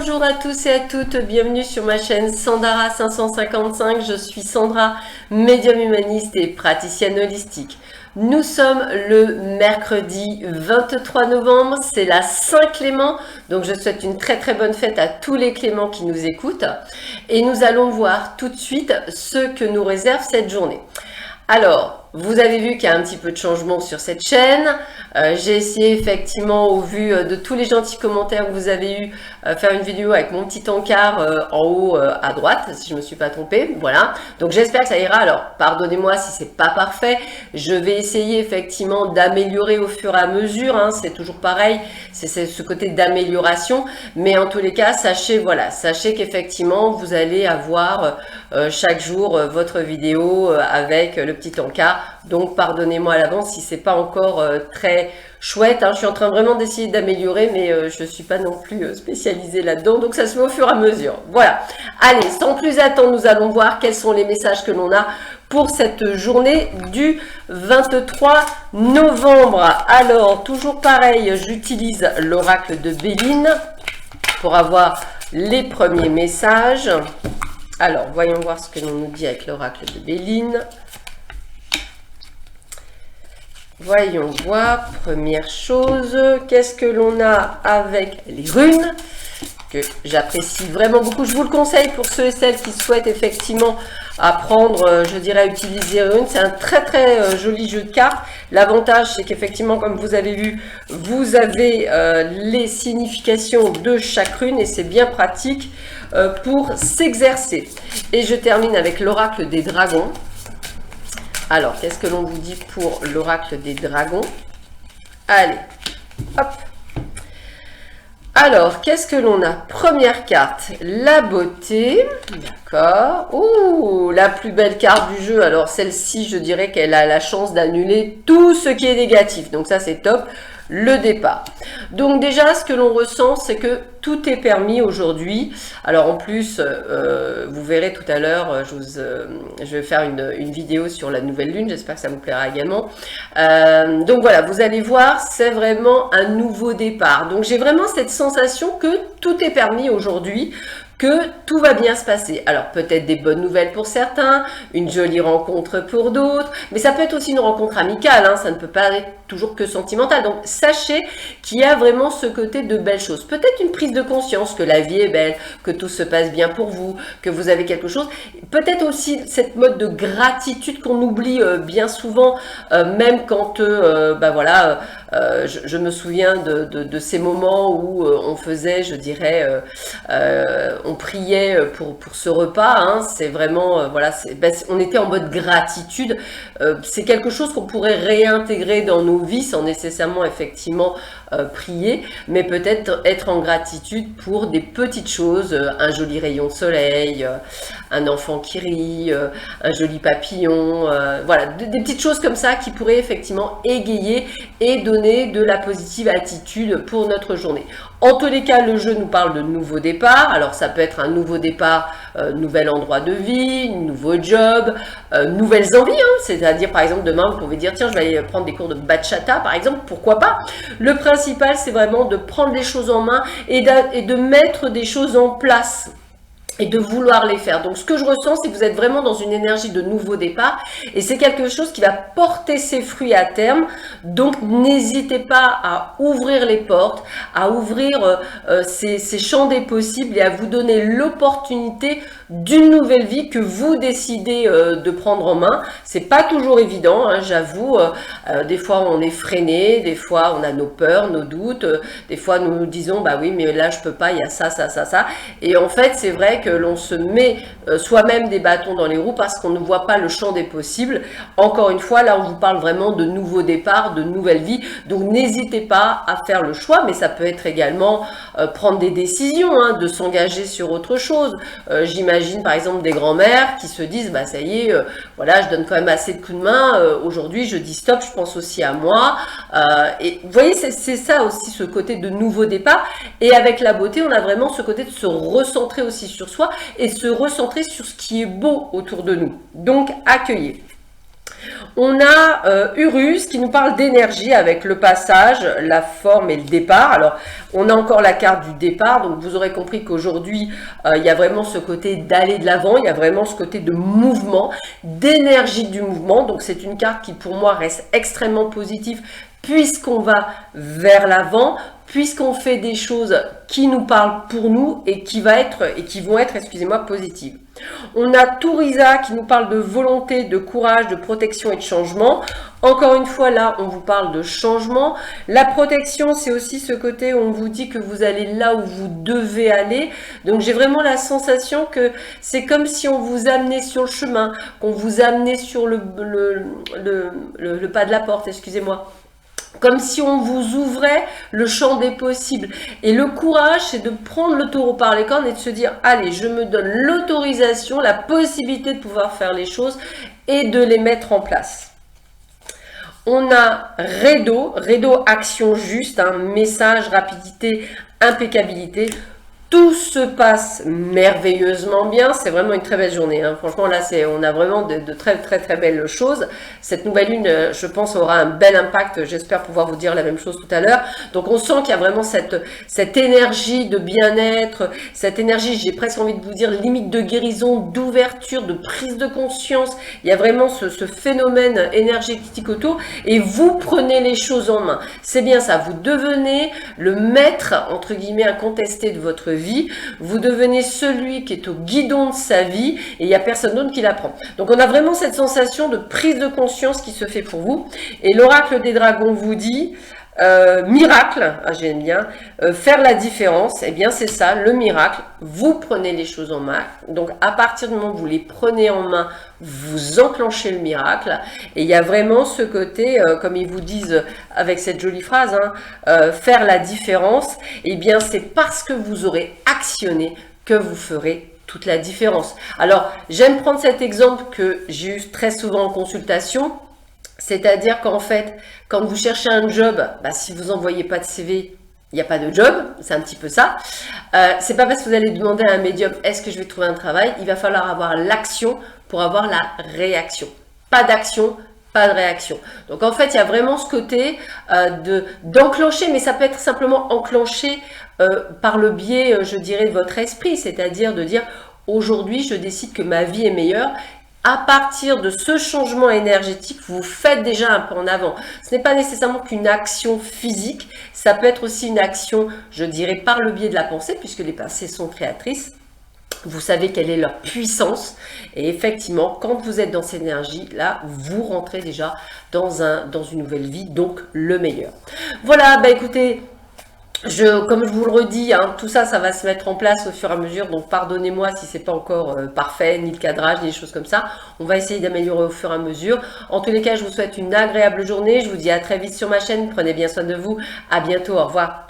Bonjour à tous et à toutes, bienvenue sur ma chaîne Sandara 555. Je suis Sandra, médium humaniste et praticienne holistique. Nous sommes le mercredi 23 novembre, c'est la Saint-Clément, donc je souhaite une très bonne fête à tous les Cléments qui nous écoutent. Et nous allons voir tout de suite ce que nous réserve cette journée. Alors, vous avez vu qu'il y a un petit peu de changement sur cette chaîne. J'ai essayé effectivement, au vu de tous les gentils commentaires que vous avez eu, faire une vidéo avec mon petit encart en haut à droite, si je ne me suis pas trompée. Voilà. Donc j'espère que ça ira. Alors, pardonnez-moi si c'est pas parfait. Je vais essayer effectivement d'améliorer au fur et à mesure. Hein. C'est toujours pareil. C'est ce côté d'amélioration. Mais en tous les cas, sachez qu'effectivement, vous allez avoir chaque jour votre vidéo avec le petit encart. Donc pardonnez-moi à l'avance si c'est pas encore très chouette, hein. Je suis en train vraiment d'essayer d'améliorer, mais je suis pas non plus spécialisée là-dedans, donc ça se fait au fur et à mesure. Voilà, allez, sans plus attendre, nous allons voir quels sont les messages que l'on a pour cette journée du 23 novembre. Alors, toujours pareil, j'utilise l'oracle de Béline pour avoir les premiers messages. Alors, voyons voir ce que l'on nous dit avec l'oracle de Béline. Voyons voir, première chose, qu'est-ce que l'on a avec les runes, que j'apprécie vraiment beaucoup. Je vous le conseille pour ceux et celles qui souhaitent effectivement apprendre, je dirais, à utiliser les runes. C'est un très joli jeu de cartes. L'avantage, c'est qu'effectivement, comme vous avez vu, vous avez les significations de chaque rune et c'est bien pratique pour s'exercer. Et je termine avec l'oracle des dragons. Alors, qu'est-ce que l'on vous dit pour l'oracle des dragons? Allez, hop. Alors, qu'est-ce que l'on a? Première carte, la beauté. D'accord. Ouh, la plus belle carte du jeu. Alors, celle-ci, je dirais qu'elle a la chance d'annuler tout ce qui est négatif. Donc, ça, c'est top. Le départ. Donc déjà, ce que l'on ressent, c'est que tout est permis aujourd'hui. Alors en plus, vous verrez tout à l'heure, je vais faire une vidéo sur la nouvelle lune, j'espère que ça vous plaira également. Donc voilà, vous allez voir, c'est vraiment un nouveau départ. Donc j'ai vraiment cette sensation que tout est permis aujourd'hui, que tout va bien se passer. Alors peut-être des bonnes nouvelles pour certains, une jolie rencontre pour d'autres, mais ça peut être aussi une rencontre amicale, hein, ça ne peut pas être toujours que sentimental. Donc sachez qu'il y a vraiment ce côté de belles choses. Peut-être une prise de conscience que la vie est belle, que tout se passe bien pour vous, que vous avez quelque chose. Peut-être aussi cette mode de gratitude qu'on oublie bien souvent, même quand, voilà, je me souviens de ces moments où on faisait, je dirais, on priait pour ce repas, hein, c'est vraiment, voilà, on était en mode gratitude. C'est quelque chose qu'on pourrait réintégrer dans nos vies sans nécessairement effectivement prier, mais peut-être être en gratitude pour des petites choses, un joli rayon de soleil, un enfant qui rit, un joli papillon, voilà, des petites choses comme ça qui pourraient effectivement égayer et donner de la positive attitude pour notre journée. En tous les cas, le jeu nous parle de nouveau départ. Alors, ça peut être un nouveau départ, nouvel endroit de vie, nouveau job, nouvelles envies. Hein, c'est-à-dire, par exemple, demain, vous pouvez dire, tiens, je vais aller prendre des cours de bachata, par exemple. Pourquoi pas? Le principal, c'est vraiment de prendre les choses en main et de mettre des choses en place et de vouloir les faire. Donc, ce que je ressens, c'est que vous êtes vraiment dans une énergie de nouveau départ et c'est quelque chose qui va porter ses fruits à terme. Donc, n'hésitez pas à ouvrir les portes, à ouvrir ces champs des possibles et à vous donner l'opportunité d'une nouvelle vie que vous décidez de prendre en main. C'est pas toujours évident, hein, j'avoue. Des fois, on est freiné, des fois, on a nos peurs, nos doutes. Des fois, nous nous disons, bah oui, mais là, je peux pas, il y a ça. Et en fait, c'est vrai que l'on se met soi-même des bâtons dans les roues parce qu'on ne voit pas le champ des possibles. Encore une fois, là, on vous parle vraiment de nouveaux départs, de nouvelles vies. Donc, n'hésitez pas à faire le choix, mais ça peut être également prendre des décisions, hein, de s'engager sur autre chose. J'imagine, par exemple, des grands-mères qui se disent, bah ça y est, voilà, je donne quand même assez de coups de main. Aujourd'hui, je dis stop, je pense aussi à moi. Et vous voyez, c'est ça aussi, ce côté de nouveau départ. Et avec la beauté, on a vraiment ce côté de se recentrer aussi sur soi et se recentrer sur ce qui est beau autour de nous. Donc, accueillez. On a Urus qui nous parle d'énergie avec le passage, la forme et le départ. Alors, on a encore la carte du départ, donc vous aurez compris qu'aujourd'hui, il y a vraiment ce côté d'aller de l'avant, il y a vraiment ce côté de mouvement, d'énergie du mouvement. Donc, c'est une carte qui, pour moi, reste extrêmement positive puisqu'on va vers l'avant, puisqu'on fait des choses qui nous parlent pour nous et qui vont être, excusez-moi, positives. On a Tourisa qui nous parle de volonté, de courage, de protection et de changement. Encore une fois, là, on vous parle de changement. La protection, c'est aussi ce côté où on vous dit que vous allez là où vous devez aller. Donc, j'ai vraiment la sensation que c'est comme si on vous amenait sur le chemin, qu'on vous amenait sur le pas de la porte, excusez-moi. Comme si on vous ouvrait le champ des possibles. Et le courage, c'est de prendre le taureau par les cornes et de se dire, allez, je me donne l'autorisation, la possibilité de pouvoir faire les choses et de les mettre en place. On a Redo action juste, message, rapidité, impeccabilité. Tout se passe merveilleusement bien, c'est vraiment une très belle journée. Franchement, là, on a vraiment de très belles choses. Cette nouvelle lune, je pense, aura un bel impact. J'espère pouvoir vous dire la même chose tout à l'heure. Donc, on sent qu'il y a vraiment cette énergie de bien-être, cette énergie, j'ai presque envie de vous dire, limite de guérison, d'ouverture, de prise de conscience. Il y a vraiment ce phénomène énergétique autour et vous prenez les choses en main. C'est bien ça, vous devenez le maître, entre guillemets, incontesté de votre vie. Vous devenez celui qui est au guidon de sa vie et il n'y a personne d'autre qui l'apprend. Donc on a vraiment cette sensation de prise de conscience qui se fait pour vous. Et l'oracle des dragons vous dit miracle, j'aime bien, faire la différence, eh bien c'est ça, le miracle, vous prenez les choses en main, donc à partir du moment où vous les prenez en main, vous enclenchez le miracle, et il y a vraiment ce côté, comme ils vous disent avec cette jolie phrase, faire la différence, eh bien c'est parce que vous aurez actionné que vous ferez toute la différence. Alors j'aime prendre cet exemple que j'ai eu très souvent en consultation. C'est-à-dire qu'en fait, quand vous cherchez un job, si vous n'envoyez pas de CV, il n'y a pas de job, c'est un petit peu ça. C'est pas parce que vous allez demander à un médium, est-ce que je vais trouver un travail? Il va falloir avoir l'action pour avoir la réaction. Pas d'action, pas de réaction. Donc en fait, il y a vraiment ce côté d'enclencher, mais ça peut être simplement enclenché par le biais, je dirais, de votre esprit, c'est-à-dire de dire, aujourd'hui, je décide que ma vie est meilleure. À partir de ce changement énergétique, vous faites déjà un pas en avant. Ce n'est pas nécessairement qu'une action physique, ça peut être aussi une action, je dirais, par le biais de la pensée, puisque les pensées sont créatrices. Vous savez quelle est leur puissance. Et effectivement, quand vous êtes dans cette énergie-là, vous rentrez déjà dans une nouvelle vie, donc le meilleur. Voilà, écoutez... Comme je vous le redis, tout ça, ça va se mettre en place au fur et à mesure. Donc, pardonnez-moi si c'est pas encore parfait, ni le cadrage, ni des choses comme ça. On va essayer d'améliorer au fur et à mesure. En tous les cas, je vous souhaite une agréable journée. Je vous dis à très vite sur ma chaîne. Prenez bien soin de vous. À bientôt. Au revoir.